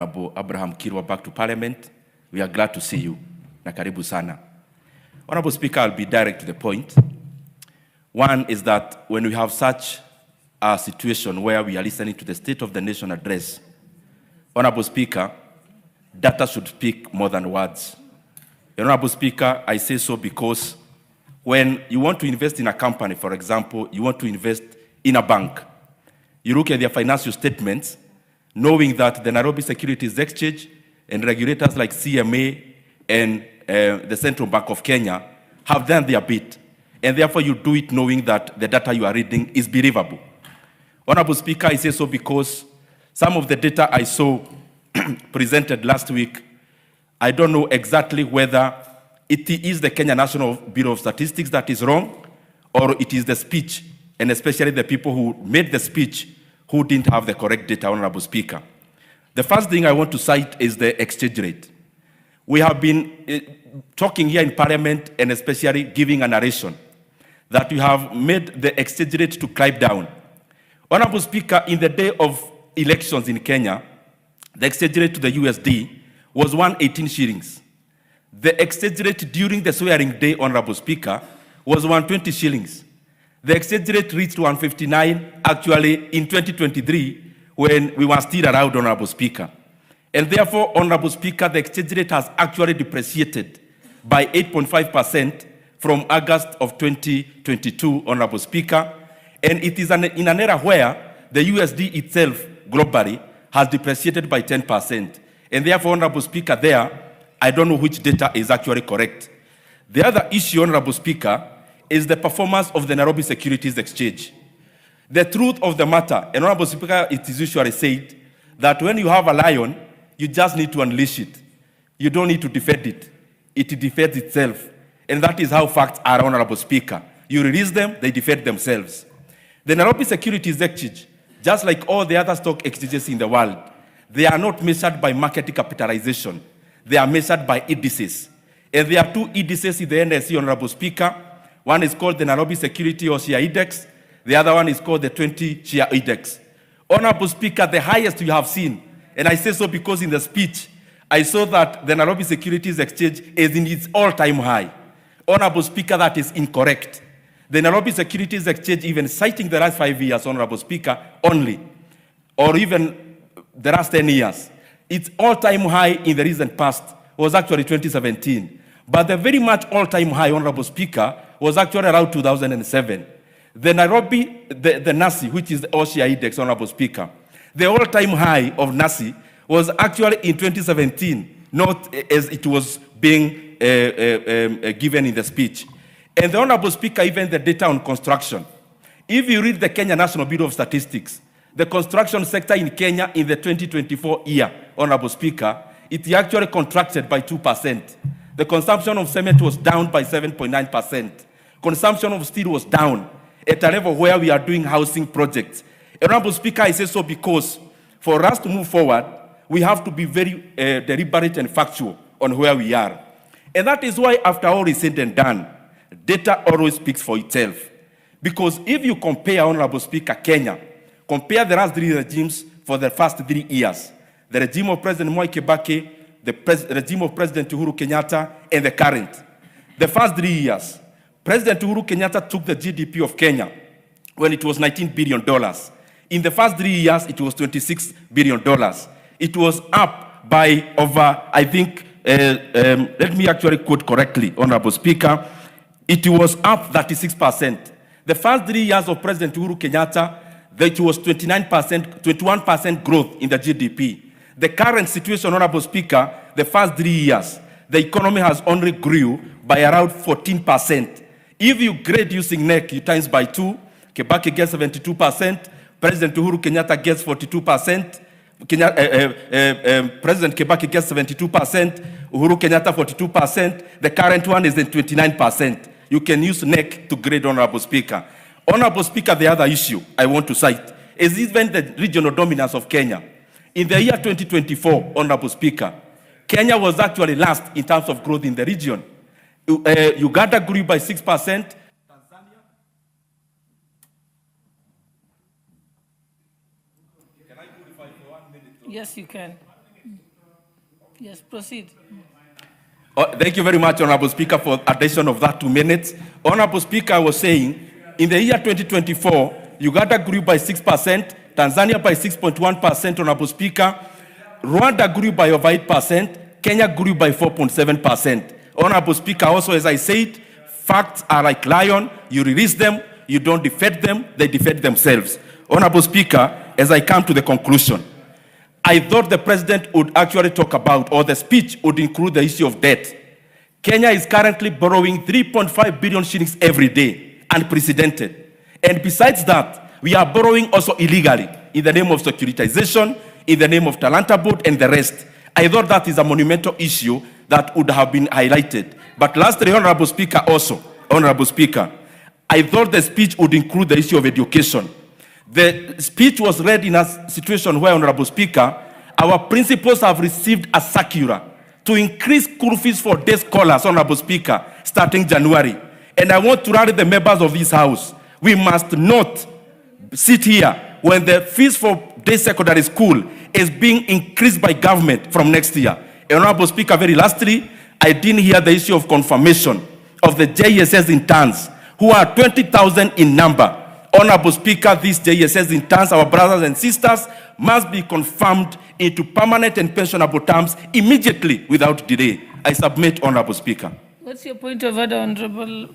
Abraham Kirwa back to Parliament. We are glad to see you. Na karibu sana. Honorable Speaker, I'll be direct to the point. One is that when we have such a situation where we are listening to the State of the Nation address, Honorable Speaker, data should speak more than words. Honorable Speaker, I say so because when you want to invest in a company, for example, you want to invest in a bank, you look at their financial statements, knowing that the Nairobi Securities Exchange and regulators like CMA and the Central Bank of Kenya have done their bit. And therefore you do it knowing that the data you are reading is believable. Honorable Speaker, I say so because some of the data I saw presented last week, I don't know exactly whether it is the Kenya National Bureau of Statistics that is wrong, or it is the speech, and especially the people who made the speech who didn't have the correct data, Honorable Speaker. The first thing I want to cite is the exchange rate. We have been talking here in Parliament and especially giving a narration that we have made the exchange rate to climb down. Honorable Speaker, in the day of elections in Kenya, the exchange rate to the USD was 118 shillings. The exchange rate during the swearing day, Honorable Speaker, was 120 shillings. The exchange rate reached 159 actually in 2023 when we were still around, Honorable Speaker. And therefore, Honorable Speaker, the exchange rate has actually depreciated by 8.5% from August of 2022, Honorable Speaker. And it is in an era where the USD itself globally has depreciated by 10%. And therefore, Honorable Speaker, there, I don't know which data is actually correct. The other issue, Honorable Speaker, is the performance of the Nairobi Securities Exchange. The truth of the matter, and Honorable Speaker, it is usually said that when you have a lion, you just need to unleash it. You don't need to defend it. It defends itself. And that is how facts are, Honorable Speaker. You release them, they defend themselves. The Nairobi Securities Exchange, just like all the other stock exchanges in the world, they are not measured by market capitalization. They are measured by indices. And there are two indices in the NSE, Honorable Speaker. One is called the Nairobi Security or Share Index. The other one is called the 20 Share Index. Honorable Speaker, the highest you have seen, and I say so because in the speech, I saw that the Nairobi Securities Exchange is in its all-time high. Honorable Speaker, that is incorrect. The Nairobi Securities Exchange, even citing the last 5 years, Honorable Speaker, only, or even the last 10 years, its all-time high in the recent past was actually 2017. But the very much all-time high, Honorable Speaker, was actually around 2007. The Nairobi, the NASI, which is the OSHA Index, Honorable Speaker, the all-time high of NASI was actually in 2017, not as it was being given in the speech. And the Honorable Speaker, even the data on construction. If you read the Kenya National Bureau of Statistics, the construction sector in Kenya in the 2024 year, Honorable Speaker, it actually contracted by 2%. The consumption of cement was down by 7.9%. Consumption of steel was down at a level where we are doing housing projects. Honorable Speaker, I say so because for us to move forward, we have to be very deliberate and factual on where we are. And that is why after all is said and done, data always speaks for itself. Because if you compare, Honorable Speaker, Kenya, compare the last 3 regimes for the first 3 years, the regime of President Mwai Kibaki, the regime of President Uhuru Kenyatta, and the current. The first 3 years, President Uhuru Kenyatta took the GDP of Kenya when it was $19 billion. In the first 3 years, it was $26 billion. It was up by over, I think, let me actually quote correctly, Honorable Speaker, it was up 36%. The first 3 years of President Uhuru Kenyatta, it was 21% growth in the GDP. The current situation, Honorable Speaker, the first 3 years, the economy has only grew by around 14%. If you grade using NEC, you times by 2, Kibaki gets 72%, President Uhuru Kenyatta gets 42%, President Kibaki gets 72%, Uhuru Kenyatta 42%, the current one is at 29%. You can use NEC to grade, Honorable Speaker. Honorable Speaker, the other issue I want to cite is even the regional dominance of Kenya. In the year 2024, Honorable Speaker, Kenya was actually last in terms of growth in the region. Uganda grew by 6%. Tanzania. Can I purify for 1 minute? Yes, you can. Yes, proceed. Thank you very much, Honorable Speaker, for addition of that 2 minutes. Honorable Speaker, I was saying, in the year 2024, Uganda grew by 6%, Tanzania by 6.1%, Honorable Speaker. Rwanda grew by over 8%, Kenya grew by 4.7%. Honorable Speaker, also as I said, facts are like lion, you release them, you don't defend them, they defend themselves. Honorable Speaker, as I come to the conclusion, I thought the president would actually talk about, or the speech would include the issue of debt. Kenya is currently borrowing 3.5 billion shillings every day, unprecedented. And besides that, we are borrowing also illegally, in the name of securitization, in the name of Talanta Board, and the rest. I thought that is a monumental issue that would have been highlighted. But lastly, Honorable Speaker, also, Honorable Speaker, I thought the speech would include the issue of education. The speech was read in a situation where, Honorable Speaker, our principals have received a circular to increase school fees for day scholars, Honorable Speaker, starting January. And I want to rally the members of this House. We must not sit here when the fees for day secondary school is being increased by government from next year. And Honorable Speaker, very lastly, I didn't hear the issue of confirmation of the JSS interns, who are 20,000 in number. Honorable Speaker, these JSS interns, our brothers and sisters, must be confirmed into permanent and pensionable terms immediately without delay. I submit, Honorable Speaker. What's your point of order, Honorable?